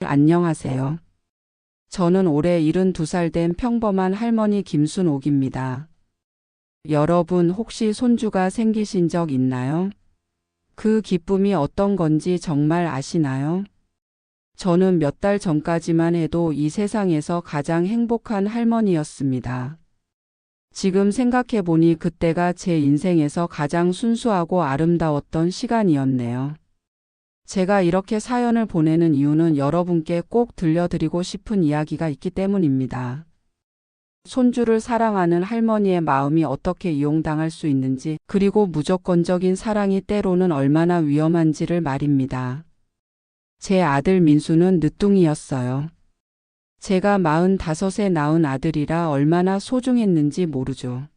안녕하세요. 저는 올해 72살 된 평범한 할머니 김순옥입니다. 여러분 혹시 손주가 생기신 적 있나요? 그 기쁨이 어떤 건지 정말 아시나요? 저는 몇 달 전까지만 해도 이 세상에서 가장 행복한 할머니였습니다. 지금 생각해보니 그때가 제 인생에서 가장 순수하고 아름다웠던 시간이었네요. 제가 이렇게 사연을 보내는 이유는 여러분께 꼭 들려드리고 싶은 이야기가 있기 때문입니다. 손주를 사랑하는 할머니의 마음이 어떻게 이용당할 수 있는지, 그리고 무조건적인 사랑이 때로는 얼마나 위험한지를 말입니다. 제 아들 민수는 늦둥이였어요. 제가 45에 낳은 아들이라 얼마나 소중했는지 모르죠.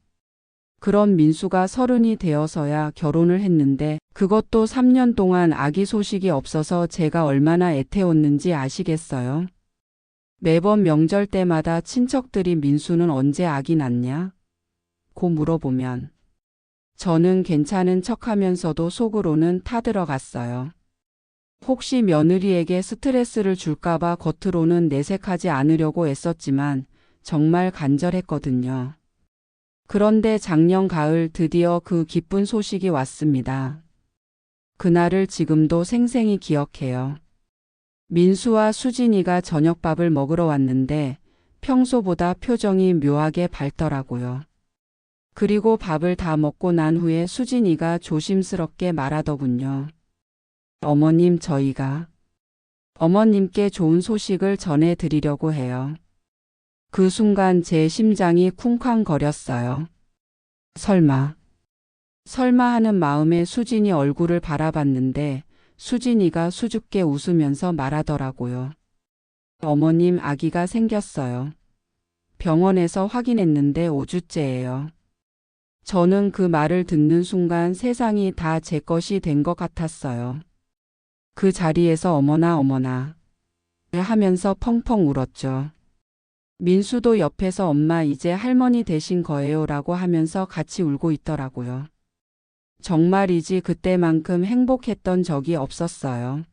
그런 민수가 30이 되어서야 결혼을 했는데 그것도 3년 동안 아기 소식이 없어서 제가 얼마나 애태웠는지 아시겠어요? 매번 명절 때마다 친척들이 민수는 언제 아기 낳냐? 고 물어보면 저는 괜찮은 척하면서도 속으로는 타들어갔어요. 혹시 며느리에게 스트레스를 줄까봐 겉으로는 내색하지 않으려고 애썼지만 정말 간절했거든요. 그런데 작년 가을 드디어 그 기쁜 소식이 왔습니다. 그날을 지금도 생생히 기억해요. 민수와 수진이가 저녁밥을 먹으러 왔는데 평소보다 표정이 묘하게 밝더라고요. 그리고 밥을 다 먹고 난 후에 수진이가 조심스럽게 말하더군요. 어머님, 저희가 어머님께 좋은 소식을 전해드리려고 해요. 그 순간 제 심장이 쿵쾅거렸어요. 설마 하는 마음에 수진이 얼굴을 바라봤는데 수진이가 수줍게 웃으면서 말하더라고요. 어머님, 아기가 생겼어요. 병원에서 확인했는데 5주째예요. 저는 그 말을 듣는 순간 세상이 다 제 것이 된 것 같았어요. 그 자리에서 어머나 하면서 펑펑 울었죠. 민수도 옆에서 엄마 이제 할머니 되신 거예요 라고 하면서 같이 울고 있더라고요. 정말이지 그때만큼 행복했던 적이 없었어요.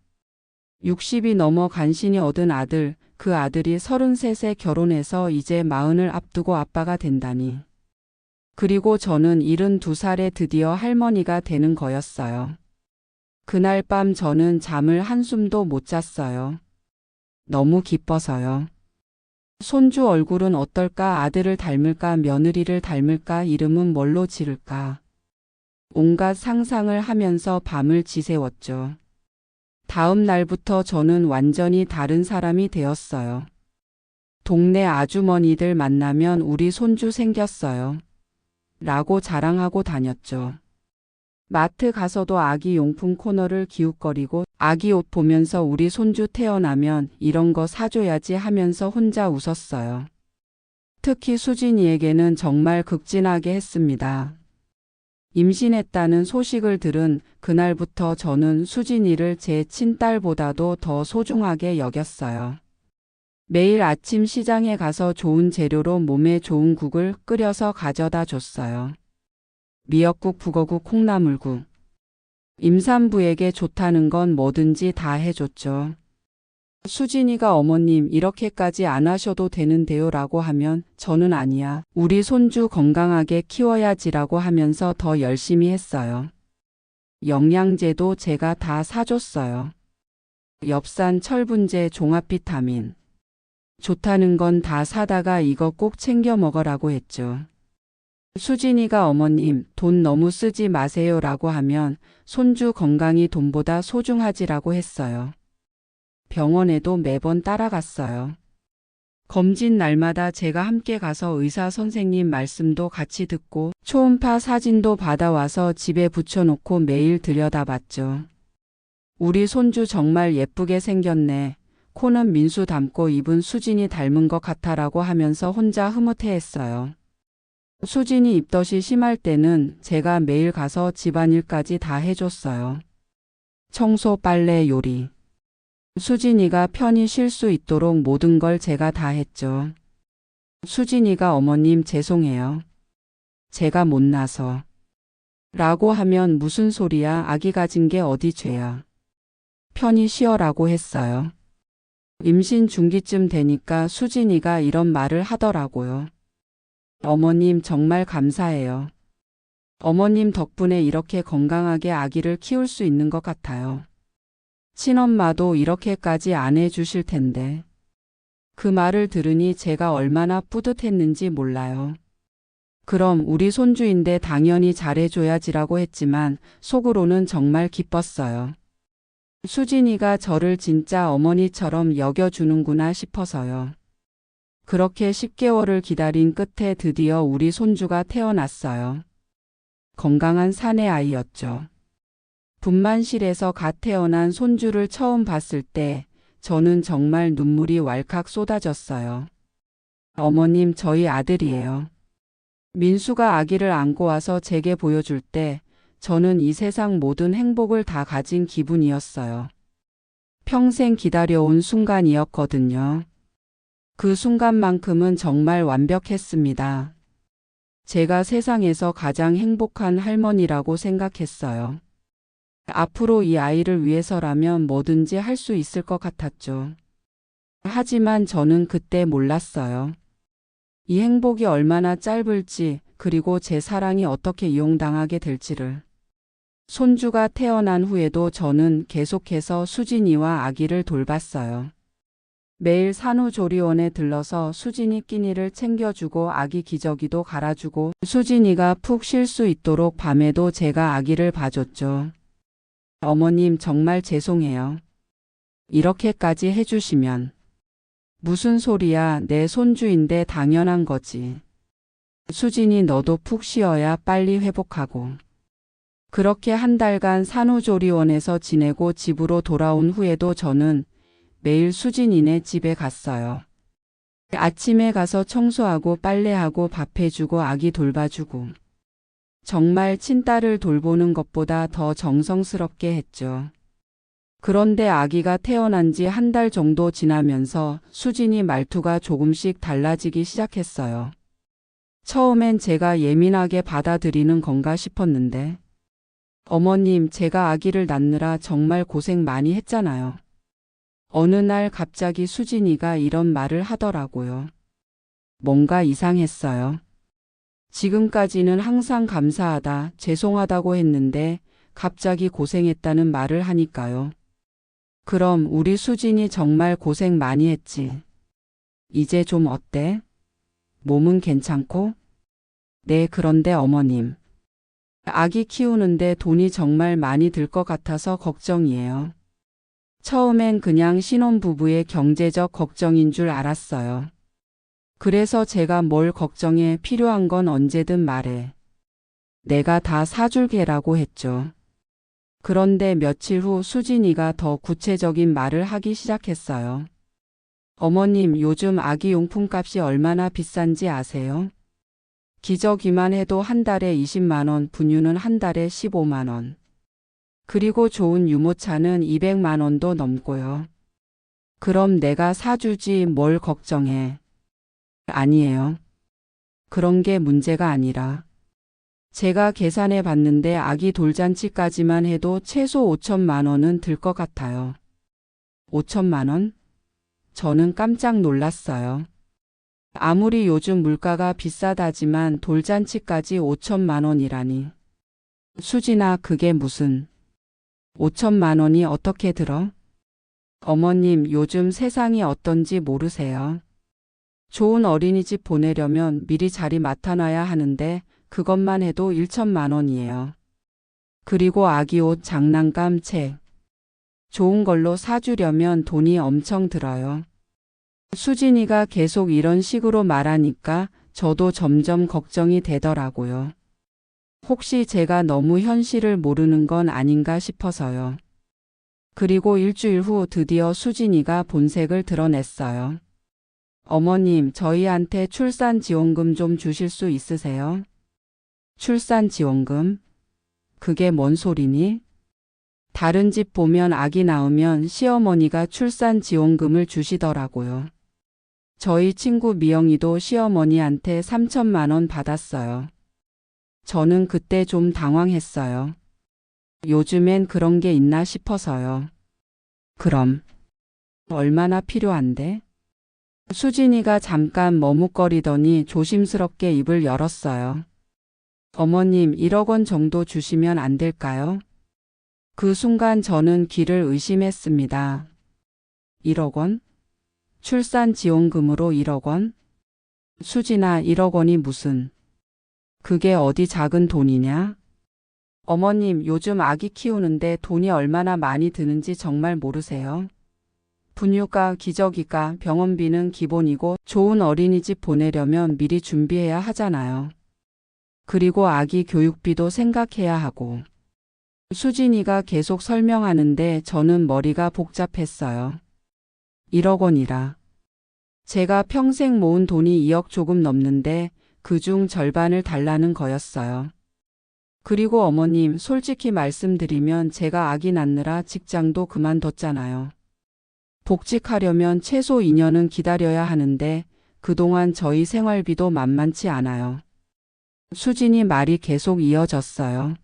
60이 넘어 간신히 얻은 아들, 그 아들이 33세 결혼해서 이제 40을 앞두고 아빠가 된다니. 그리고 저는 72살에 드디어 할머니가 되는 거였어요. 그날 밤 저는 잠을 한숨도 못 잤어요. 너무 기뻐서요. 손주 얼굴은 어떨까? 아들을 닮을까? 며느리를 닮을까? 이름은 뭘로 지을까? 온갖 상상을 하면서 밤을 지새웠죠. 다음 날부터 저는 완전히 다른 사람이 되었어요. 동네 아주머니들 만나면 우리 손주 생겼어요. 라고 자랑하고 다녔죠. 마트 가서도 아기 용품 코너를 기웃거리고 아기 옷 보면서 우리 손주 태어나면 이런 거 사줘야지 하면서 혼자 웃었어요. 특히 수진이에게는 정말 극진하게 했습니다. 임신했다는 소식을 들은 그날부터 저는 수진이를 제 친딸보다도 더 소중하게 여겼어요. 매일 아침 시장에 가서 좋은 재료로 몸에 좋은 국을 끓여서 가져다 줬어요. 미역국, 북어국, 콩나물국. 임산부에게 좋다는 건 뭐든지 다 해줬죠. 수진이가 어머님 이렇게까지 안 하셔도 되는데요 라고 하면 저는 아니야. 우리 손주 건강하게 키워야지라고 하면서 더 열심히 했어요. 영양제도 제가 다 사줬어요. 엽산, 철분제, 종합 비타민. 좋다는 건 다 사다가 이거 꼭 챙겨 먹으라고 했죠. 수진이가 어머님 돈 너무 쓰지 마세요 라고 하면 손주 건강이 돈보다 소중하지라고 했어요. 병원에도 매번 따라갔어요. 검진 날마다 제가 함께 가서 의사 선생님 말씀도 같이 듣고 초음파 사진도 받아와서 집에 붙여놓고 매일 들여다봤죠. 우리 손주 정말 예쁘게 생겼네. 코는 민수 닮고 입은 수진이 닮은 것 같아라고 하면서 혼자 흐뭇해했어요. 수진이 입덧이 심할 때는 제가 매일 가서 집안일까지 다 해줬어요. 청소, 빨래, 요리. 수진이가 편히 쉴 수 있도록 모든 걸 제가 다 했죠. 수진이가 어머님 죄송해요. 제가 못나서. 라고 하면 무슨 소리야, 아기 가진 게 어디 죄야. 편히 쉬어라고 했어요. 임신 중기쯤 되니까 수진이가 이런 말을 하더라고요. 어머님 정말 감사해요. 어머님 덕분에 이렇게 건강하게 아기를 키울 수 있는 것 같아요. 친엄마도 이렇게까지 안 해주실 텐데. 그 말을 들으니 제가 얼마나 뿌듯했는지 몰라요. 그럼 우리 손주인데 당연히 잘해줘야지라고 했지만 속으로는 정말 기뻤어요. 수진이가 저를 진짜 어머니처럼 여겨주는구나 싶어서요. 그렇게 10개월을 기다린 끝에 드디어 우리 손주가 태어났어요. 건강한 사내 아이였죠. 분만실에서 갓 태어난 손주를 처음 봤을 때 저는 정말 눈물이 왈칵 쏟아졌어요. 어머님, 저희 아들이에요. 민수가 아기를 안고 와서 제게 보여줄 때 저는 이 세상 모든 행복을 다 가진 기분이었어요. 평생 기다려온 순간이었거든요. 그 순간만큼은 정말 완벽했습니다. 제가 세상에서 가장 행복한 할머니라고 생각했어요. 앞으로 이 아이를 위해서라면 뭐든지 할 수 있을 것 같았죠. 하지만 저는 그때 몰랐어요. 이 행복이 얼마나 짧을지, 그리고 제 사랑이 어떻게 이용당하게 될지를. 손주가 태어난 후에도 저는 계속해서 수진이와 아기를 돌봤어요. 매일 산후조리원에 들러서 수진이 끼니를 챙겨주고 아기 기저귀도 갈아주고 수진이가 푹 쉴 수 있도록 밤에도 제가 아기를 봐줬죠. 어머님 정말 죄송해요. 이렇게까지 해주시면. 무슨 소리야, 내 손주인데 당연한 거지. 수진이 너도 푹 쉬어야 빨리 회복하고. 그렇게 한 달간 산후조리원에서 지내고 집으로 돌아온 후에도 저는 매일 수진이네 집에 갔어요. 아침에 가서 청소하고 빨래하고 밥해주고 아기 돌봐주고. 정말 친딸을 돌보는 것보다 더 정성스럽게 했죠. 그런데 아기가 태어난 지 한 달 정도 지나면서 수진이 말투가 조금씩 달라지기 시작했어요. 처음엔 제가 예민하게 받아들이는 건가 싶었는데, 어머님, 제가 아기를 낳느라 정말 고생 많이 했잖아요. 어느 날 갑자기 수진이가 이런 말을 하더라고요. 뭔가 이상했어요. 지금까지는 항상 감사하다, 죄송하다고 했는데 갑자기 고생했다는 말을 하니까요. 그럼 우리 수진이 정말 고생 많이 했지. 이제 좀 어때? 몸은 괜찮고? 네, 그런데 어머님. 아기 키우는데 돈이 정말 많이 들 것 같아서 걱정이에요. 처음엔 그냥 신혼부부의 경제적 걱정인 줄 알았어요. 그래서 제가 뭘 걱정해, 필요한 건 언제든 말해. 내가 다 사줄게라고 했죠. 그런데 며칠 후 수진이가 더 구체적인 말을 하기 시작했어요. 어머님, 요즘 아기 용품 값이 얼마나 비싼지 아세요? 기저귀만 해도 한 달에 20만 원, 분유는 한 달에 15만 원. 그리고 좋은 유모차는 200만 원도 넘고요. 그럼 내가 사주지 뭘 걱정해. 아니에요. 그런 게 문제가 아니라. 제가 계산해 봤는데 아기 돌잔치까지만 해도 최소 5천만 원은 들 것 같아요. 5천만 원? 저는 깜짝 놀랐어요. 아무리 요즘 물가가 비싸다지만 돌잔치까지 5천만 원이라니. 수진아, 그게 무슨. 5천만 원이 어떻게 들어? 어머님, 요즘 세상이 어떤지 모르세요. 좋은 어린이집 보내려면 미리 자리 맡아놔야 하는데 그것만 해도 1천만 원이에요. 그리고 아기 옷, 장난감, 책. 좋은 걸로 사주려면 돈이 엄청 들어요. 수진이가 계속 이런 식으로 말하니까 저도 점점 걱정이 되더라고요. 혹시 제가 너무 현실을 모르는 건 아닌가 싶어서요. 그리고 일주일 후 드디어 수진이가 본색을 드러냈어요. 어머님, 저희한테 출산지원금 좀 주실 수 있으세요? 출산지원금? 그게 뭔 소리니? 다른 집 보면 아기 낳으면 시어머니가 출산지원금을 주시더라고요. 저희 친구 미영이도 시어머니한테 3천만 원 받았어요. 저는 그때 좀 당황했어요. 요즘엔 그런 게 있나 싶어서요. 그럼 얼마나 필요한데? 수진이가 잠깐 머뭇거리더니 조심스럽게 입을 열었어요. 어머님, 1억 원 정도 주시면 안 될까요? 그 순간 저는 귀를 의심했습니다. 1억 원? 출산 지원금으로 1억 원? 수진아, 1억 원이 무슨? 그게 어디 작은 돈이냐? 어머님, 요즘 아기 키우는데 돈이 얼마나 많이 드는지 정말 모르세요? 분유가, 기저귀가, 병원비는 기본이고 좋은 어린이집 보내려면 미리 준비해야 하잖아요. 그리고 아기 교육비도 생각해야 하고. 수진이가 계속 설명하는데 저는 머리가 복잡했어요. 1억 원이라. 제가 평생 모은 돈이 2억 조금 넘는데 그중 절반을 달라는 거였어요. 그리고 어머님, 솔직히 말씀드리면 제가 아기 낳느라 직장도 그만뒀잖아요. 복직하려면 최소 2년은 기다려야 하는데 그동안 저희 생활비도 만만치 않아요. 수진이 말이 계속 이어졌어요.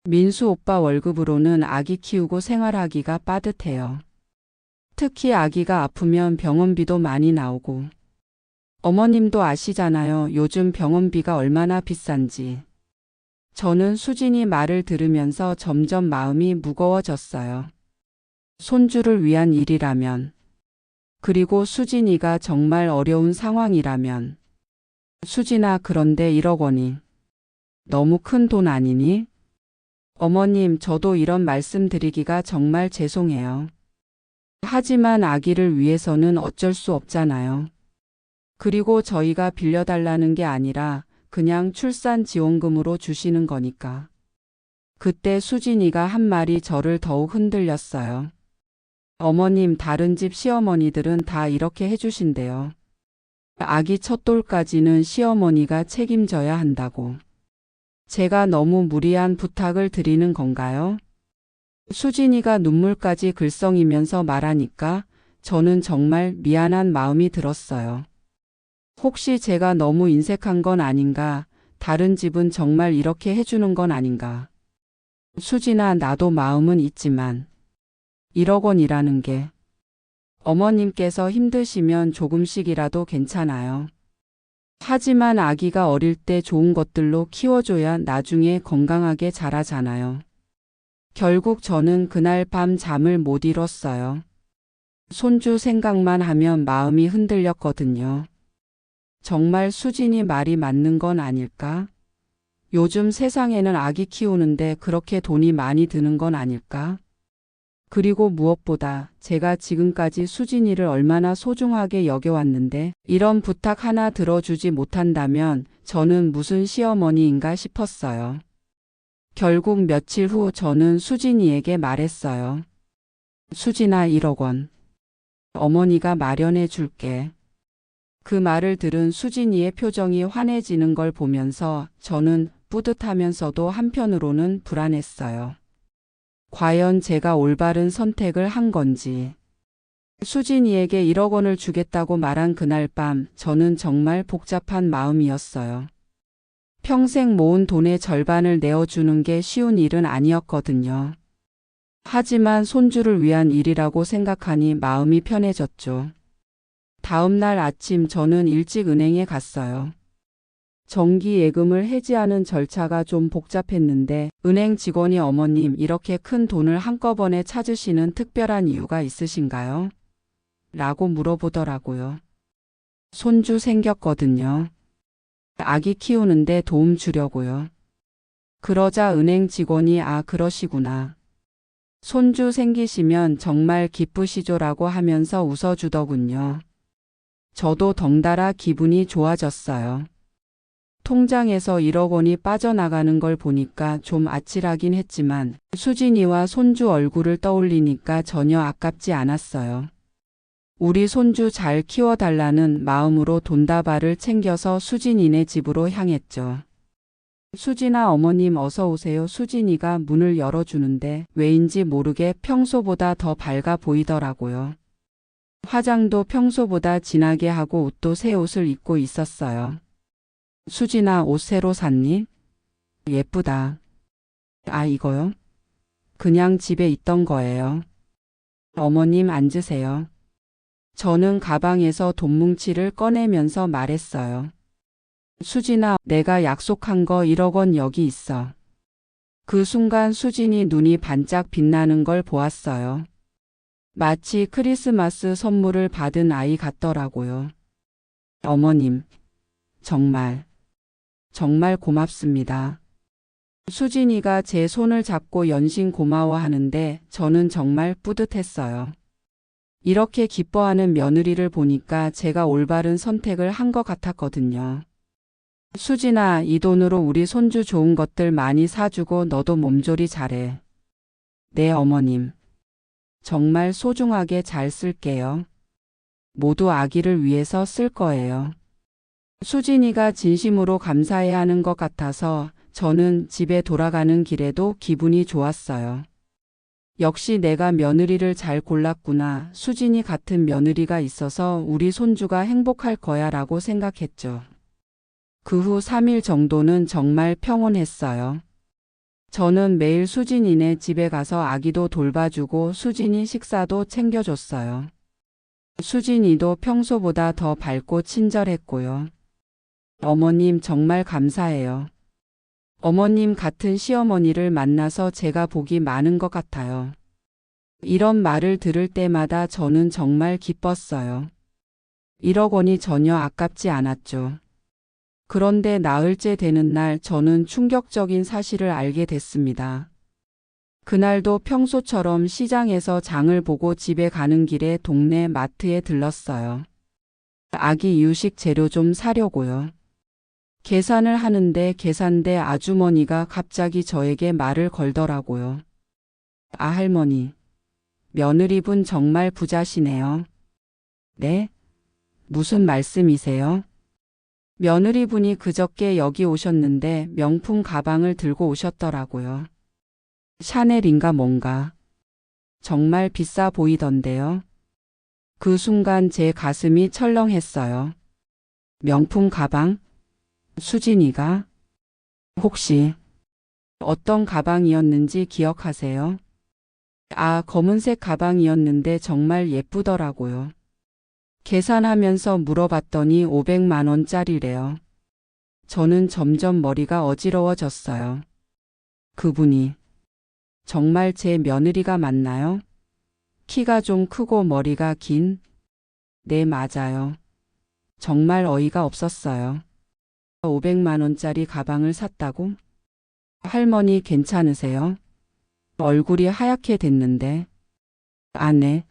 민수 오빠 월급으로는 아기 키우고 생활하기가 빠듯해요. 특히 아기가 아프면 병원비도 많이 나오고. 어머님도 아시잖아요. 요즘 병원비가 얼마나 비싼지. 저는 수진이 말을 들으면서 점점 마음이 무거워졌어요. 손주를 위한 일이라면, 그리고 수진이가 정말 어려운 상황이라면. 수진아, 그런데 1억 원이 너무 큰 돈 아니니? 어머님, 저도 이런 말씀 드리기가 정말 죄송해요. 하지만 아기를 위해서는 어쩔 수 없잖아요. 그리고 저희가 빌려달라는 게 아니라 그냥 출산 지원금으로 주시는 거니까. 그때 수진이가 한 말이 저를 더욱 흔들렸어요. 어머님, 다른 집 시어머니들은 다 이렇게 해주신대요. 아기 첫 돌까지는 시어머니가 책임져야 한다고. 제가 너무 무리한 부탁을 드리는 건가요? 수진이가 눈물까지 글썽이면서 말하니까 저는 정말 미안한 마음이 들었어요. 혹시 제가 너무 인색한 건 아닌가? 다른 집은 정말 이렇게 해주는 건 아닌가? 수진아, 나도 마음은 있지만 1억 원이라는 게 어머님께서 힘드시면 조금씩이라도 괜찮아요. 하지만 아기가 어릴 때 좋은 것들로 키워줘야 나중에 건강하게 자라잖아요. 결국 저는 그날 밤 잠을 못 이뤘어요. 손주 생각만 하면 마음이 흔들렸거든요. 정말 수진이 말이 맞는 건 아닐까? 요즘 세상에는 아기 키우는데 그렇게 돈이 많이 드는 건 아닐까? 그리고 무엇보다 제가 지금까지 수진이를 얼마나 소중하게 여겨왔는데 이런 부탁 하나 들어주지 못한다면 저는 무슨 시어머니인가 싶었어요. 결국 며칠 후 저는 수진이에게 말했어요. 수진아, 1억 원. 어머니가 마련해 줄게. 그 말을 들은 수진이의 표정이 환해지는 걸 보면서 저는 뿌듯하면서도 한편으로는 불안했어요. 과연 제가 올바른 선택을 한 건지. 수진이에게 1억 원을 주겠다고 말한 그날 밤 저는 정말 복잡한 마음이었어요. 평생 모은 돈의 절반을 내어주는 게 쉬운 일은 아니었거든요. 하지만 손주를 위한 일이라고 생각하니 마음이 편해졌죠. 다음 날 아침 저는 일찍 은행에 갔어요. 정기 예금을 해지하는 절차가 좀 복잡했는데 은행 직원이 어머님, 이렇게 큰 돈을 한꺼번에 찾으시는 특별한 이유가 있으신가요? 라고 물어보더라고요. 손주 생겼거든요. 아기 키우는데 도움 주려고요. 그러자 은행 직원이 그러시구나. 손주 생기시면 정말 기쁘시죠라고 하면서 웃어주더군요. 저도 덩달아 기분이 좋아졌어요. 통장에서 1억 원이 빠져나가는 걸 보니까 좀 아찔하긴 했지만 수진이와 손주 얼굴을 떠올리니까 전혀 아깝지 않았어요. 우리 손주 잘 키워달라는 마음으로 돈다발을 챙겨서 수진이네 집으로 향했죠. 수진아, 어머님 어서 오세요. 수진이가 문을 열어주는데 왜인지 모르게 평소보다 더 밝아 보이더라고요. 화장도 평소보다 진하게 하고 옷도 새 옷을 입고 있었어요. 수진아, 옷 새로 샀니? 예쁘다. 이거요? 그냥 집에 있던 거예요. 어머님 앉으세요. 저는 가방에서 돈뭉치를 꺼내면서 말했어요. 수진아, 내가 약속한 거 1억 원 여기 있어. 그 순간 수진이 눈이 반짝 빛나는 걸 보았어요. 마치 크리스마스 선물을 받은 아이 같더라고요. 어머님, 정말 고맙습니다. 수진이가 제 손을 잡고 연신 고마워하는데 저는 정말 뿌듯했어요. 이렇게 기뻐하는 며느리를 보니까 제가 올바른 선택을 한 것 같았거든요. 수진아, 이 돈으로 우리 손주 좋은 것들 많이 사주고 너도 몸조리 잘해. 네, 어머님. 정말 소중하게 잘 쓸게요. 모두 아기를 위해서 쓸 거예요. 수진이가 진심으로 감사해야 하는 것 같아서 저는 집에 돌아가는 길에도 기분이 좋았어요. 역시 내가 며느리를 잘 골랐구나. 수진이 같은 며느리가 있어서 우리 손주가 행복할 거야 라고 생각했죠. 그 후 3일 정도는 정말 평온했어요. 저는 매일 수진이네 집에 가서 아기도 돌봐주고 수진이 식사도 챙겨줬어요. 수진이도 평소보다 더 밝고 친절했고요. 어머님 정말 감사해요. 어머님 같은 시어머니를 만나서 제가 복이 많은 것 같아요. 이런 말을 들을 때마다 저는 정말 기뻤어요. 1억 원이 전혀 아깝지 않았죠. 그런데 나흘째 되는 날 저는 충격적인 사실을 알게 됐습니다. 그날도 평소처럼 시장에서 장을 보고 집에 가는 길에 동네 마트에 들렀어요. 아기 이유식 재료 좀 사려고요. 계산을 하는데 계산대 아주머니가 갑자기 저에게 말을 걸더라고요. 아, 할머니. 며느리분 정말 부자시네요. 네? 무슨 말씀이세요? 며느리분이 그저께 여기 오셨는데 명품 가방을 들고 오셨더라고요. 샤넬인가 뭔가. 정말 비싸 보이던데요. 그 순간 제 가슴이 철렁했어요. 명품 가방? 수진이가? 혹시 어떤 가방이었는지 기억하세요? 아, 검은색 가방이었는데 정말 예쁘더라고요. 계산하면서 물어봤더니 500만 원짜리래요. 저는 점점 머리가 어지러워졌어요. 그분이 정말 제 며느리가 맞나요? 키가 좀 크고 머리가 긴? 네, 맞아요. 정말 어이가 없었어요. 500만 원짜리 가방을 샀다고? 할머니 괜찮으세요? 얼굴이 하얗게 됐는데. 아, 네.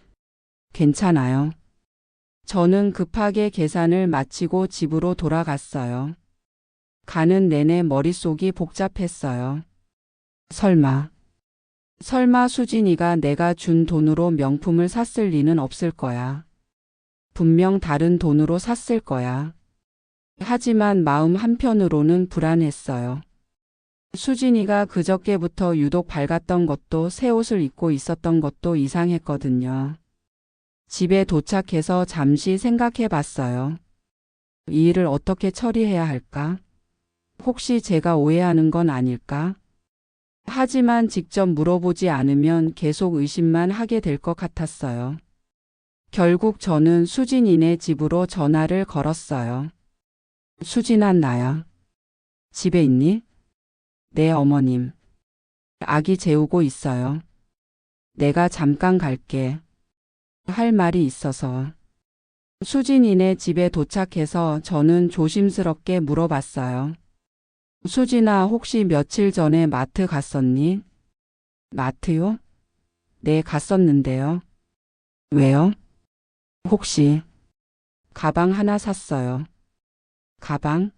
괜찮아요. 저는 급하게 계산을 마치고 집으로 돌아갔어요. 가는 내내 머릿속이 복잡했어요. 설마 수진이가 내가 준 돈으로 명품을 샀을 리는 없을 거야. 분명 다른 돈으로 샀을 거야. 하지만 마음 한편으로는 불안했어요. 수진이가 그저께부터 유독 밝았던 것도 새 옷을 입고 있었던 것도 이상했거든요. 집에 도착해서 잠시 생각해 봤어요. 이 일을 어떻게 처리해야 할까? 혹시 제가 오해하는 건 아닐까? 하지만 직접 물어보지 않으면 계속 의심만 하게 될 것 같았어요. 결국 저는 수진이네 집으로 전화를 걸었어요. 수진아, 나야. 집에 있니? 네, 어머님. 아기 재우고 있어요. 내가 잠깐 갈게. 할 말이 있어서. 수진이네 집에 도착해서 저는 조심스럽게 물어봤어요. 수진아, 혹시 며칠 전에 마트 갔었니? 마트요? 네, 갔었는데요. 왜요? 혹시 가방 하나 샀어요. 가방?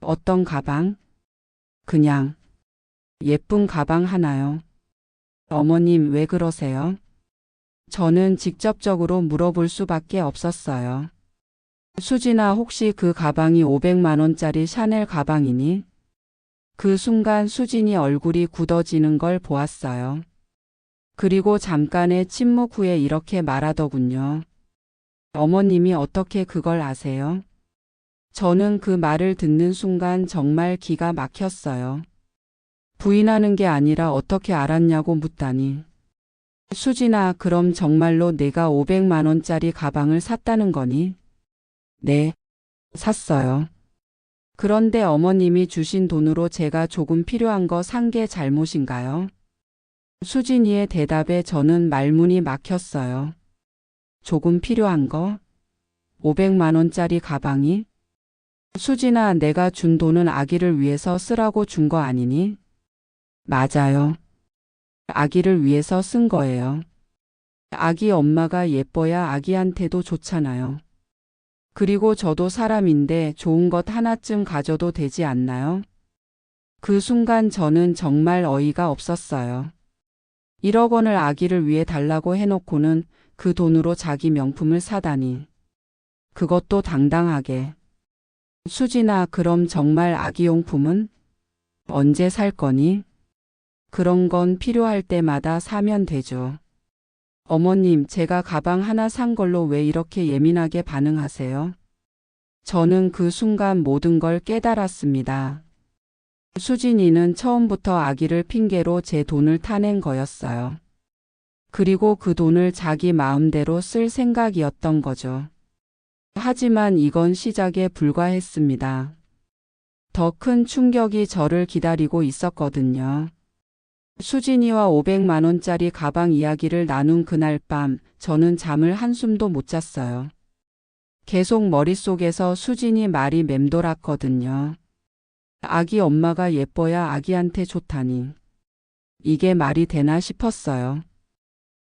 어떤 가방? 그냥 예쁜 가방 하나요. 어머님 왜 그러세요? 저는 직접적으로 물어볼 수밖에 없었어요. 수진아, 혹시 그 가방이 500만 원짜리 샤넬 가방이니? 그 순간 수진이 얼굴이 굳어지는 걸 보았어요. 그리고 잠깐의 침묵 후에 이렇게 말하더군요. 어머님이 어떻게 그걸 아세요? 저는 그 말을 듣는 순간 정말 기가 막혔어요. 부인하는 게 아니라 어떻게 알았냐고 묻다니. 수진아, 그럼 정말로 내가 500만 원짜리 가방을 샀다는 거니? 네, 샀어요. 그런데 어머님이 주신 돈으로 제가 조금 필요한 거 산 게 잘못인가요? 수진이의 대답에 저는 말문이 막혔어요. 조금 필요한 거? 500만 원짜리 가방이? 수진아, 내가 준 돈은 아기를 위해서 쓰라고 준 거 아니니? 맞아요. 아기를 위해서 쓴 거예요. 아기 엄마가 예뻐야 아기한테도 좋잖아요. 그리고 저도 사람인데 좋은 것 하나쯤 가져도 되지 않나요? 그 순간 저는 정말 어이가 없었어요. 1억 원을 아기를 위해 달라고 해놓고는 그 돈으로 자기 명품을 사다니. 그것도 당당하게. 수진아, 그럼 정말 아기용품은? 언제 살 거니? 그런 건 필요할 때마다 사면 되죠. 어머님, 제가 가방 하나 산 걸로 왜 이렇게 예민하게 반응하세요? 저는 그 순간 모든 걸 깨달았습니다. 수진이는 처음부터 아기를 핑계로 제 돈을 타낸 거였어요. 그리고 그 돈을 자기 마음대로 쓸 생각이었던 거죠. 하지만 이건 시작에 불과했습니다. 더 큰 충격이 저를 기다리고 있었거든요. 수진이와 500만 원짜리 가방 이야기를 나눈 그날 밤, 저는 잠을 한숨도 못 잤어요. 계속 머릿속에서 수진이 말이 맴돌았거든요. 아기 엄마가 예뻐야 아기한테 좋다니. 이게 말이 되나 싶었어요.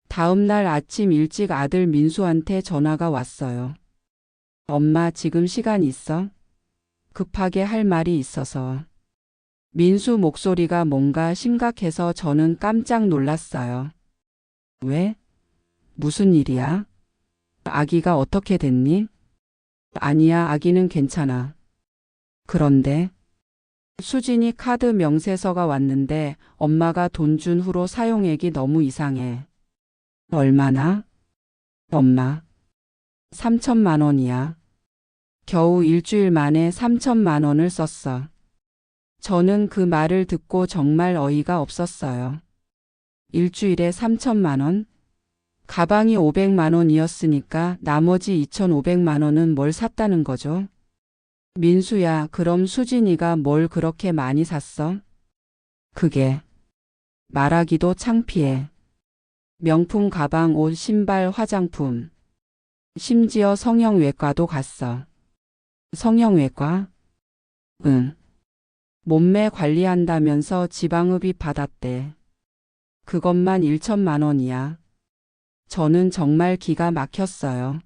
다음 날 아침 일찍 아들 민수한테 전화가 왔어요. 엄마, 지금 시간 있어? 급하게 할 말이 있어서. 민수 목소리가 뭔가 심각해서 저는 깜짝 놀랐어요. 왜? 무슨 일이야? 아기가 어떻게 됐니? 아니야, 아기는 괜찮아. 그런데 수진이 카드 명세서가 왔는데 엄마가 돈 준 후로 사용액이 너무 이상해. 얼마나? 엄마, 3천만 원이야. 겨우 일주일 만에 3천만 원을 썼어. 저는 그 말을 듣고 정말 어이가 없었어요. 일주일에 3천만 원? 가방이 500만 원이었으니까 나머지 2,500만 원은 뭘 샀다는 거죠? 민수야, 그럼 수진이가 뭘 그렇게 많이 샀어? 그게 말하기도 창피해. 명품 가방, 옷, 신발, 화장품. 심지어 성형외과도 갔어. 성형외과? 응. 몸매 관리한다면서 지방흡입 받았대. 그것만 1천만 원이야. 저는 정말 기가 막혔어요.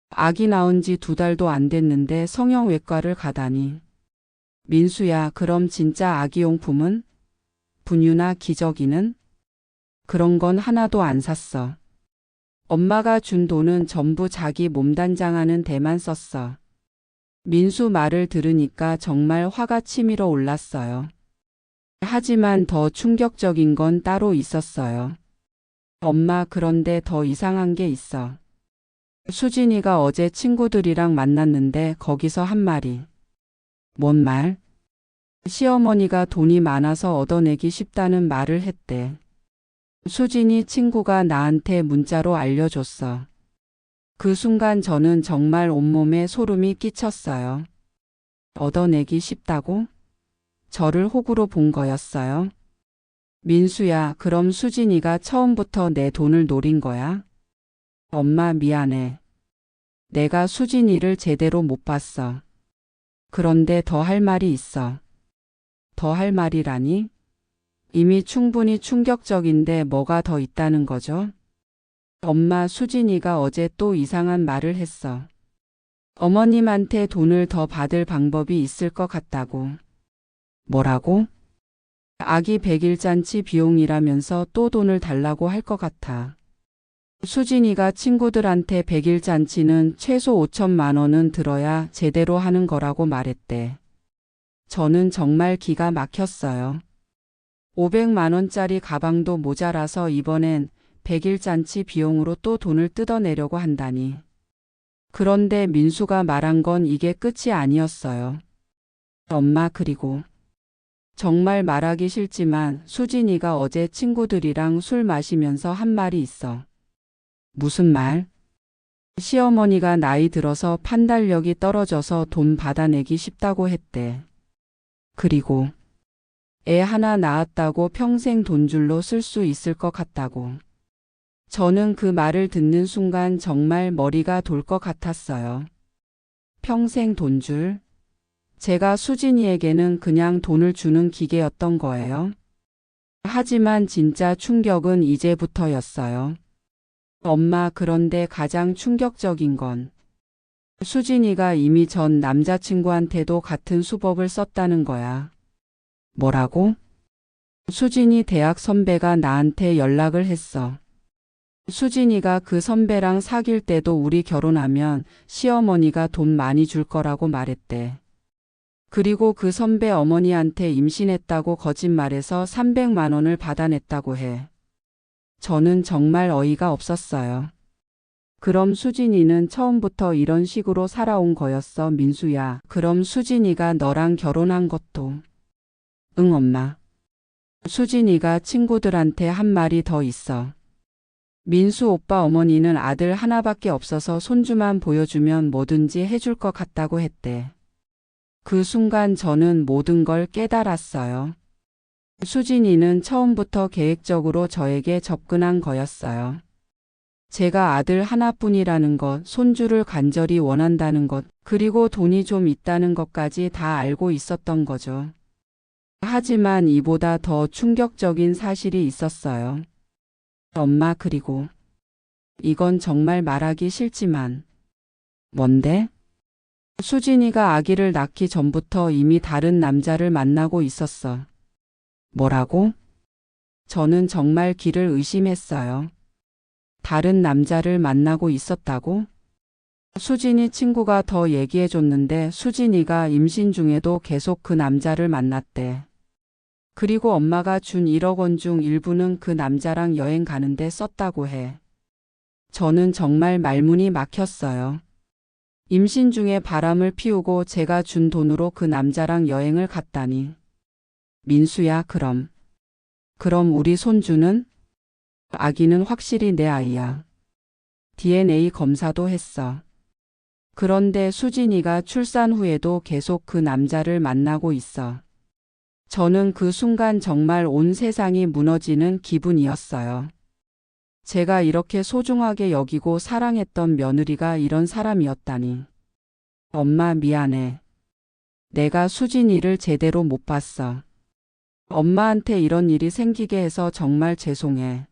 아기 낳은 지 2달도 안 됐는데 성형외과를 가다니. 민수야, 그럼 진짜 아기용품은? 분유나 기저귀는? 그런 건 하나도 안 샀어. 엄마가 준 돈은 전부 자기 몸단장하는 데만 썼어. 민수 말을 들으니까 정말 화가 치밀어 올랐어요. 하지만 더 충격적인 건 따로 있었어요. 엄마, 그런데 더 이상한 게 있어. 수진이가 어제 친구들이랑 만났는데 거기서 한 말이. 뭔 말? 시어머니가 돈이 많아서 얻어내기 쉽다는 말을 했대. 수진이 친구가 나한테 문자로 알려줬어. 그 순간 저는 정말 온몸에 소름이 끼쳤어요. 얻어내기 쉽다고? 저를 호구로 본 거였어요. 민수야, 그럼 수진이가 처음부터 내 돈을 노린 거야? 엄마, 미안해. 내가 수진이를 제대로 못 봤어. 그런데 더 할 말이 있어. 더 할 말이라니? 이미 충분히 충격적인데 뭐가 더 있다는 거죠? 엄마, 수진이가 어제 또 이상한 말을 했어. 어머님한테 돈을 더 받을 방법이 있을 것 같다고. 뭐라고? 아기 100일 잔치 비용이라면서 또 돈을 달라고 할 것 같아. 수진이가 친구들한테 100일 잔치는 최소 5천만 원은 들어야 제대로 하는 거라고 말했대. 저는 정말 기가 막혔어요. 500만 원짜리 가방도 모자라서 이번엔 100일 잔치 비용으로 또 돈을 뜯어내려고 한다니. 그런데 민수가 말한 건 이게 끝이 아니었어요. 엄마, 그리고 정말 말하기 싫지만 수진이가 어제 친구들이랑 술 마시면서 한 말이 있어. 무슨 말? 시어머니가 나이 들어서 판단력이 떨어져서 돈 받아내기 쉽다고 했대. 그리고 애 하나 낳았다고 평생 돈줄로 쓸 수 있을 것 같다고. 저는 그 말을 듣는 순간 정말 머리가 돌 것 같았어요. 평생 돈줄? 제가 수진이에게는 그냥 돈을 주는 기계였던 거예요. 하지만 진짜 충격은 이제부터였어요. 엄마, 그런데 가장 충격적인 건 수진이가 이미 전 남자친구한테도 같은 수법을 썼다는 거야. 뭐라고? 수진이 대학 선배가 나한테 연락을 했어. 수진이가 그 선배랑 사귈 때도 우리 결혼하면 시어머니가 돈 많이 줄 거라고 말했대. 그리고 그 선배 어머니한테 임신했다고 거짓말해서 300만 원을 받아냈다고 해. 저는 정말 어이가 없었어요. 그럼 수진이는 처음부터 이런 식으로 살아온 거였어, 민수야. 그럼 수진이가 너랑 결혼한 것도. 응, 엄마. 수진이가 친구들한테 한 말이 더 있어. 민수 오빠 어머니는 아들 하나밖에 없어서 손주만 보여주면 뭐든지 해줄 것 같다고 했대. 그 순간 저는 모든 걸 깨달았어요. 수진이는 처음부터 계획적으로 저에게 접근한 거였어요. 제가 아들 하나뿐이라는 것, 손주를 간절히 원한다는 것, 그리고 돈이 좀 있다는 것까지 다 알고 있었던 거죠. 하지만 이보다 더 충격적인 사실이 있었어요. 엄마, 그리고 이건 정말 말하기 싫지만. 뭔데? 수진이가 아기를 낳기 전부터 이미 다른 남자를 만나고 있었어. 뭐라고? 저는 정말 귀를 의심했어요. 다른 남자를 만나고 있었다고? 수진이 친구가 더 얘기해줬는데 수진이가 임신 중에도 계속 그 남자를 만났대. 그리고 엄마가 준 1억 원 중 일부는 그 남자랑 여행 가는데 썼다고 해. 저는 정말 말문이 막혔어요. 임신 중에 바람을 피우고 제가 준 돈으로 그 남자랑 여행을 갔다니. 민수야, 그럼 우리 손주는? 아기는 확실히 내 아이야. DNA 검사도 했어. 그런데 수진이가 출산 후에도 계속 그 남자를 만나고 있어. 저는 그 순간 정말 온 세상이 무너지는 기분이었어요. 제가 이렇게 소중하게 여기고 사랑했던 며느리가 이런 사람이었다니. 엄마, 미안해. 내가 수진이를 제대로 못 봤어. 엄마한테 이런 일이 생기게 해서 정말 죄송해.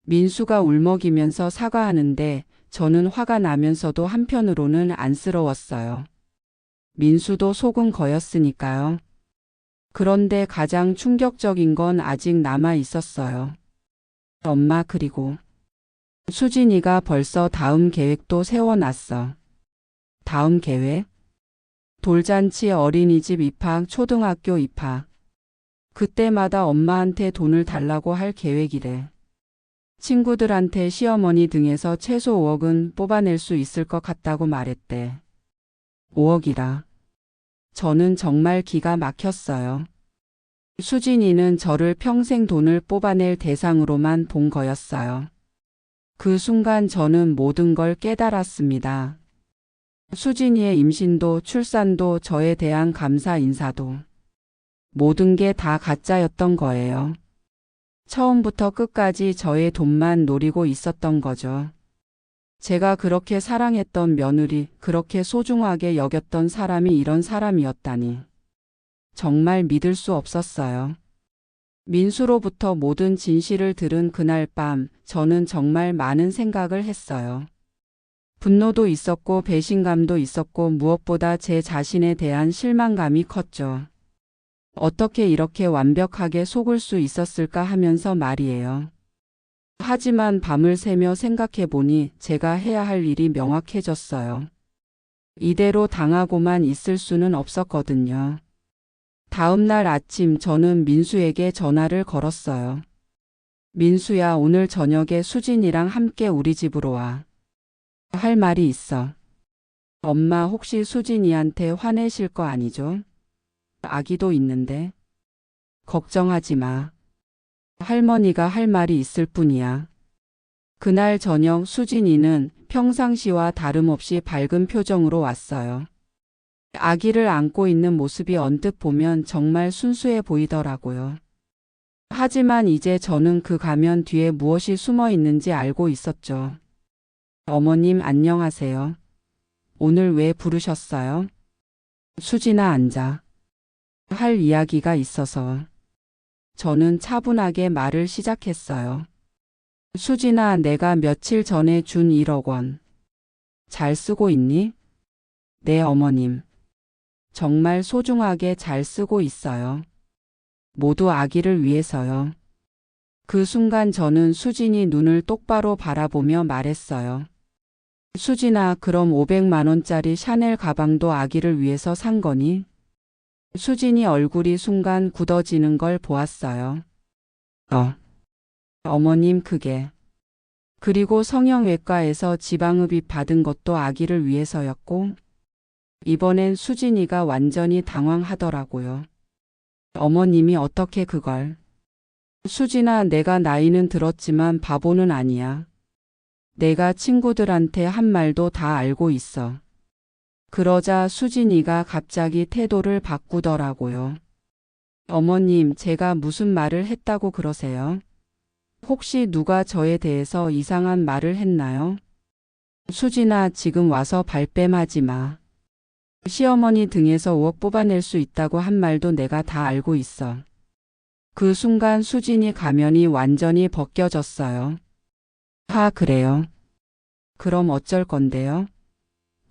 민수가 울먹이면서 사과하는데 저는 화가 나면서도 한편으로는 안쓰러웠어요. 민수도 속은 거였으니까요. 그런데 가장 충격적인 건 아직 남아 있었어요. 엄마, 그리고 수진이가 벌써 다음 계획도 세워놨어. 다음 계획? 돌잔치, 어린이집 입학, 초등학교 입학. 그때마다 엄마한테 돈을 달라고 할 계획이래. 친구들한테 시어머니 등에서 최소 5억은 뽑아낼 수 있을 것 같다고 말했대. 5억이라. 저는 정말 기가 막혔어요. 수진이는 저를 평생 돈을 뽑아낼 대상으로만 본 거였어요. 그 순간 저는 모든 걸 깨달았습니다. 수진이의 임신도 출산도 저에 대한 감사 인사도 모든 게 다 가짜였던 거예요. 처음부터 끝까지 저의 돈만 노리고 있었던 거죠. 제가 그렇게 사랑했던 며느리, 그렇게 소중하게 여겼던 사람이 이런 사람이었다니. 정말 믿을 수 없었어요. 민수로부터 모든 진실을 들은 그날 밤, 저는 정말 많은 생각을 했어요. 분노도 있었고 배신감도 있었고 무엇보다 제 자신에 대한 실망감이 컸죠. 어떻게 이렇게 완벽하게 속을 수 있었을까 하면서 말이에요. 하지만 밤을 새며 생각해보니 제가 해야 할 일이 명확해졌어요. 이대로 당하고만 있을 수는 없었거든요. 다음 날 아침 저는 민수에게 전화를 걸었어요. 민수야, 오늘 저녁에 수진이랑 함께 우리 집으로 와. 할 말이 있어. 엄마, 혹시 수진이한테 화내실 거 아니죠? 아기도 있는데. 걱정하지 마. 할머니가 할 말이 있을 뿐이야. 그날 저녁 수진이는 평상시와 다름없이 밝은 표정으로 왔어요. 아기를 안고 있는 모습이 언뜻 보면 정말 순수해 보이더라고요. 하지만 이제 저는 그 가면 뒤에 무엇이 숨어 있는지 알고 있었죠. 어머님 안녕하세요. 오늘 왜 부르셨어요? 수진아 앉아. 할 이야기가 있어서. 저는 차분하게 말을 시작했어요. 수진아, 내가 며칠 전에 준 1억 원. 잘 쓰고 있니? 네, 어머님. 정말 소중하게 잘 쓰고 있어요. 모두 아기를 위해서요. 그 순간 저는 수진이 눈을 똑바로 바라보며 말했어요. 수진아, 그럼 500만 원짜리 샤넬 가방도 아기를 위해서 산 거니? 수진이 얼굴이 순간 굳어지는 걸 보았어요. 어머님 그게. 그리고 성형외과에서 지방흡입 받은 것도 아기를 위해서였고, 이번엔 수진이가 완전히 당황하더라고요. 어머님이 어떻게 그걸. 수진아, 내가 나이는 들었지만 바보는 아니야. 내가 친구들한테 한 말도 다 알고 있어. 그러자 수진이가 갑자기 태도를 바꾸더라고요. 어머님, 제가 무슨 말을 했다고 그러세요? 혹시 누가 저에 대해서 이상한 말을 했나요? 수진아, 지금 와서 발뺌하지 마. 시어머니 등에서 5억 뽑아낼 수 있다고 한 말도 내가 다 알고 있어. 그 순간 수진이 가면이 완전히 벗겨졌어요. 그래요? 그럼 어쩔 건데요?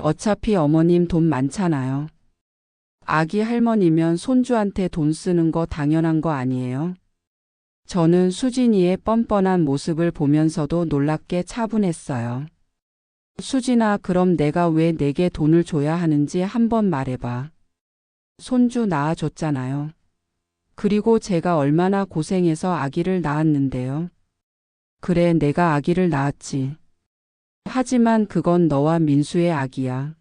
어차피 어머님 돈 많잖아요. 아기 할머니면 손주한테 돈 쓰는 거 당연한 거 아니에요? 저는 수진이의 뻔뻔한 모습을 보면서도 놀랍게 차분했어요. 수진아, 그럼 내가 왜 내게 돈을 줘야 하는지 한번 말해봐. 손주 낳아줬잖아요. 그리고 제가 얼마나 고생해서 아기를 낳았는데요. 그래, 내가 아기를 낳았지. 하지만 그건 너와 민수의 아기야.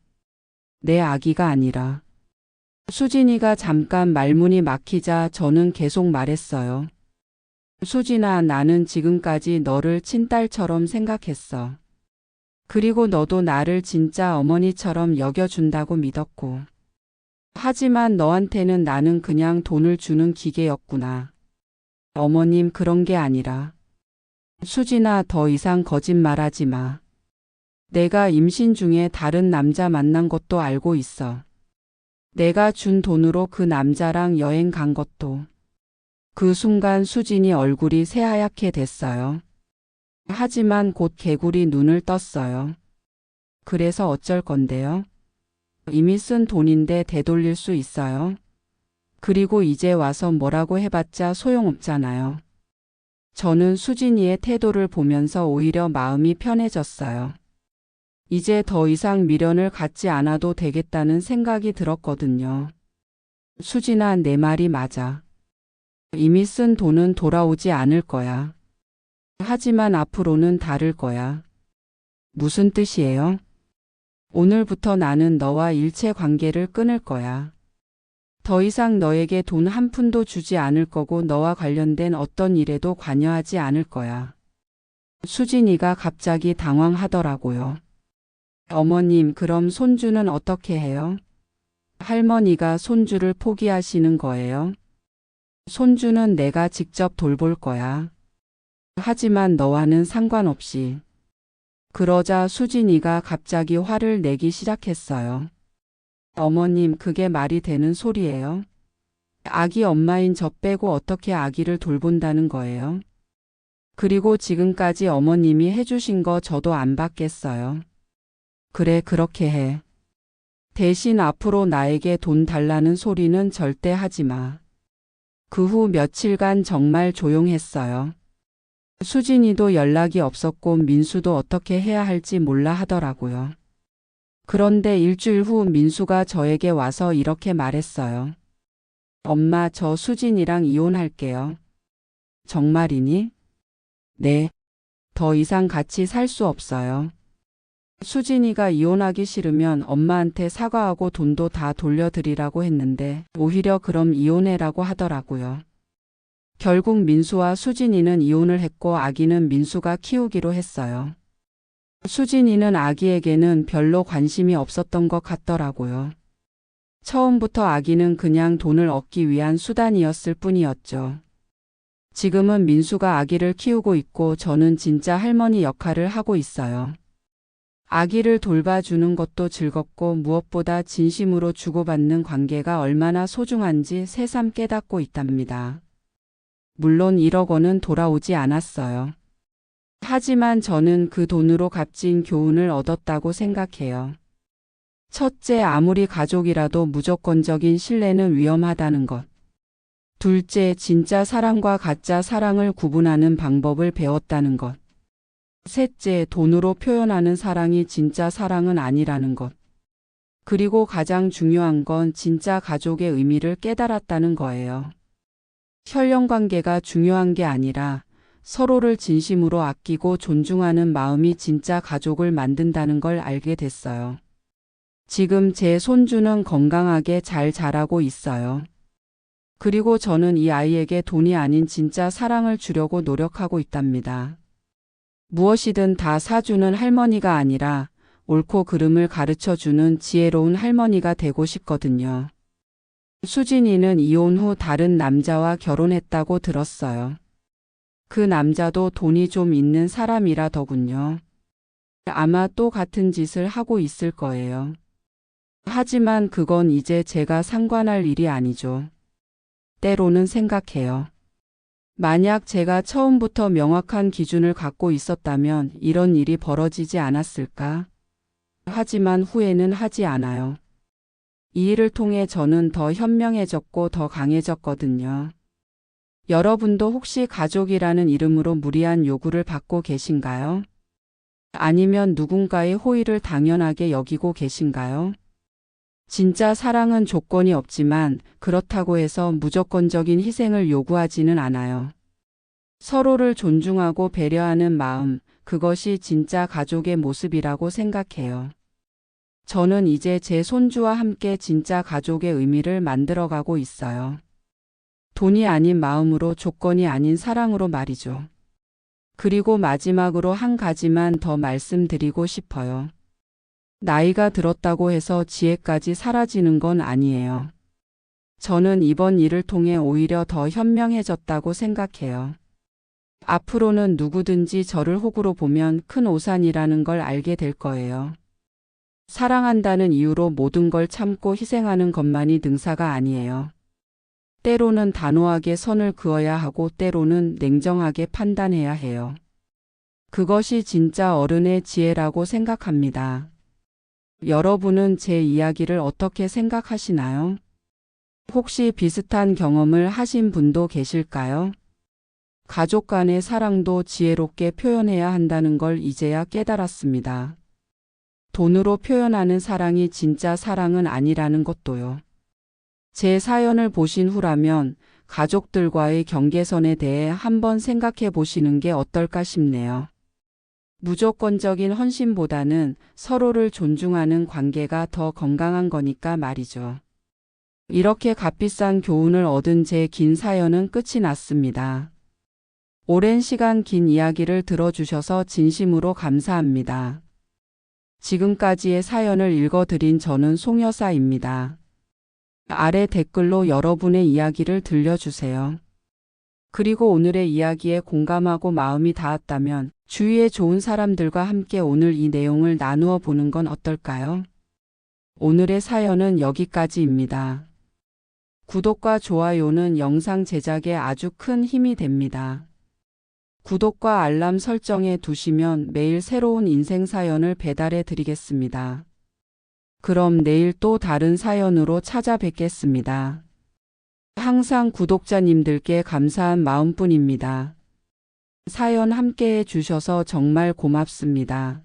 내 아기가 아니라. 수진이가 잠깐 말문이 막히자 저는 계속 말했어요. 수진아, 나는 지금까지 너를 친딸처럼 생각했어. 그리고 너도 나를 진짜 어머니처럼 여겨준다고 믿었고. 하지만 너한테는 나는 그냥 돈을 주는 기계였구나. 어머님, 그런 게 아니라. 수진아, 더 이상 거짓말하지 마. 내가 임신 중에 다른 남자 만난 것도 알고 있어. 내가 준 돈으로 그 남자랑 여행 간 것도. 그 순간 수진이 얼굴이 새하얗게 됐어요. 하지만 곧 개구리 눈을 떴어요. 그래서 어쩔 건데요? 이미 쓴 돈인데 되돌릴 수 있어요? 그리고 이제 와서 뭐라고 해봤자 소용없잖아요. 저는 수진이의 태도를 보면서 오히려 마음이 편해졌어요. 이제 더 이상 미련을 갖지 않아도 되겠다는 생각이 들었거든요. 수진아, 내 말이 맞아. 이미 쓴 돈은 돌아오지 않을 거야. 하지만 앞으로는 다를 거야. 무슨 뜻이에요? 오늘부터 나는 너와 일체 관계를 끊을 거야. 더 이상 너에게 돈 한 푼도 주지 않을 거고 너와 관련된 어떤 일에도 관여하지 않을 거야. 수진이가 갑자기 당황하더라고요. 어머님, 그럼 손주는 어떻게 해요? 할머니가 손주를 포기하시는 거예요? 손주는 내가 직접 돌볼 거야. 하지만 너와는 상관없이. 그러자 수진이가 갑자기 화를 내기 시작했어요. 어머님, 그게 말이 되는 소리예요? 아기 엄마인 저 빼고 어떻게 아기를 돌본다는 거예요? 그리고 지금까지 어머님이 해주신 거 저도 안 받겠어요. 그래, 그렇게 해. 대신 앞으로 나에게 돈 달라는 소리는 절대 하지 마. 그 후 며칠간 정말 조용했어요. 수진이도 연락이 없었고 민수도 어떻게 해야 할지 몰라 하더라고요. 그런데 일주일 후 민수가 저에게 와서 이렇게 말했어요. 엄마, 저 수진이랑 이혼할게요. 정말이니? 네. 더 이상 같이 살 수 없어요. 수진이가 이혼하기 싫으면 엄마한테 사과하고 돈도 다 돌려드리라고 했는데 오히려 그럼 이혼해라고 하더라고요. 결국 민수와 수진이는 이혼을 했고 아기는 민수가 키우기로 했어요. 수진이는 아기에게는 별로 관심이 없었던 것 같더라고요. 처음부터 아기는 그냥 돈을 얻기 위한 수단이었을 뿐이었죠. 지금은 민수가 아기를 키우고 있고 저는 진짜 할머니 역할을 하고 있어요. 아기를 돌봐주는 것도 즐겁고 무엇보다 진심으로 주고받는 관계가 얼마나 소중한지 새삼 깨닫고 있답니다. 물론 1억 원은 돌아오지 않았어요. 하지만 저는 그 돈으로 값진 교훈을 얻었다고 생각해요. 첫째, 아무리 가족이라도 무조건적인 신뢰는 위험하다는 것. 둘째, 진짜 사랑과 가짜 사랑을 구분하는 방법을 배웠다는 것. 셋째, 돈으로 표현하는 사랑이 진짜 사랑은 아니라는 것. 그리고 가장 중요한 건 진짜 가족의 의미를 깨달았다는 거예요. 혈연 관계가 중요한 게 아니라 서로를 진심으로 아끼고 존중하는 마음이 진짜 가족을 만든다는 걸 알게 됐어요. 지금 제 손주는 건강하게 잘 자라고 있어요. 그리고 저는 이 아이에게 돈이 아닌 진짜 사랑을 주려고 노력하고 있답니다. 무엇이든 다 사주는 할머니가 아니라 옳고 그름을 가르쳐주는 지혜로운 할머니가 되고 싶거든요. 수진이는 이혼 후 다른 남자와 결혼했다고 들었어요. 그 남자도 돈이 좀 있는 사람이라더군요. 아마 또 같은 짓을 하고 있을 거예요. 하지만 그건 이제 제가 상관할 일이 아니죠. 때로는 생각해요. 만약 제가 처음부터 명확한 기준을 갖고 있었다면 이런 일이 벌어지지 않았을까? 하지만 후회는 하지 않아요. 이 일을 통해 저는 더 현명해졌고 더 강해졌거든요. 여러분도 혹시 가족이라는 이름으로 무리한 요구를 받고 계신가요? 아니면 누군가의 호의를 당연하게 여기고 계신가요? 진짜 사랑은 조건이 없지만 그렇다고 해서 무조건적인 희생을 요구하지는 않아요. 서로를 존중하고 배려하는 마음, 그것이 진짜 가족의 모습이라고 생각해요. 저는 이제 제 손주와 함께 진짜 가족의 의미를 만들어가고 있어요. 돈이 아닌 마음으로, 조건이 아닌 사랑으로 말이죠. 그리고 마지막으로 한 가지만 더 말씀드리고 싶어요. 나이가 들었다고 해서 지혜까지 사라지는 건 아니에요. 저는 이번 일을 통해 오히려 더 현명해졌다고 생각해요. 앞으로는 누구든지 저를 호구로 보면 큰 오산이라는 걸 알게 될 거예요. 사랑한다는 이유로 모든 걸 참고 희생하는 것만이 능사가 아니에요. 때로는 단호하게 선을 그어야 하고 때로는 냉정하게 판단해야 해요. 그것이 진짜 어른의 지혜라고 생각합니다. 여러분은 제 이야기를 어떻게 생각하시나요? 혹시 비슷한 경험을 하신 분도 계실까요? 가족 간의 사랑도 지혜롭게 표현해야 한다는 걸 이제야 깨달았습니다. 돈으로 표현하는 사랑이 진짜 사랑은 아니라는 것도요. 제 사연을 보신 후라면 가족들과의 경계선에 대해 한번 생각해 보시는 게 어떨까 싶네요. 무조건적인 헌신보다는 서로를 존중하는 관계가 더 건강한 거니까 말이죠. 이렇게 값비싼 교훈을 얻은 제 긴 사연은 끝이 났습니다. 오랜 시간 긴 이야기를 들어주셔서 진심으로 감사합니다. 지금까지의 사연을 읽어드린 저는 송여사입니다. 아래 댓글로 여러분의 이야기를 들려주세요. 그리고 오늘의 이야기에 공감하고 마음이 닿았다면 주위에 좋은 사람들과 함께 오늘 이 내용을 나누어 보는 건 어떨까요? 오늘의 사연은 여기까지입니다. 구독과 좋아요는 영상 제작에 아주 큰 힘이 됩니다. 구독과 알람 설정해 두시면 매일 새로운 인생 사연을 배달해 드리겠습니다. 그럼 내일 또 다른 사연으로 찾아뵙겠습니다. 항상 구독자님들께 감사한 마음뿐입니다. 사연 함께해 주셔서 정말 고맙습니다.